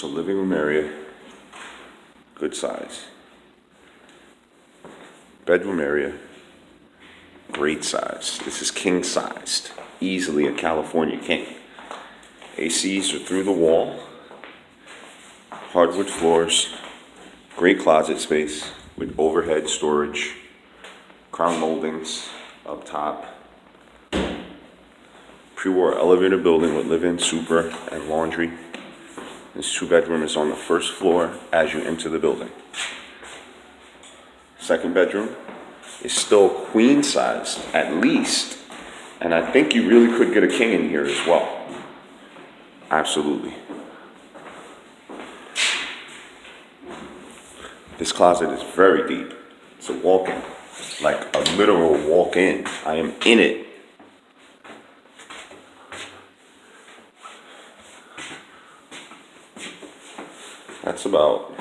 So living room area, good size. Bedroom area, great size. This is king sized, easily a California king. ACs are through the wall, hardwood floors, great closet space with overhead storage, crown moldings up top. Pre-war elevator building with live-in, super, and laundry. This 2-bedroom is on the first floor as you enter the building. Second bedroom is still queen sized, at least. And I think you really could get a king in here as well. Absolutely. This closet is very deep. It's a walk-in, like a literal walk-in. I am in it. That's about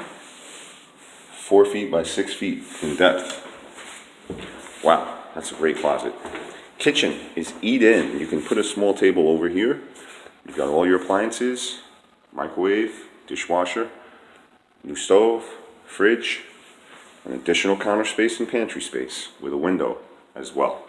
4 feet by 6 feet in depth. Wow, that's a great closet. Kitchen is eat-in. You can put a small table over here. You've got all your appliances, microwave, dishwasher, new stove, fridge, an additional counter space and pantry space with a window as well.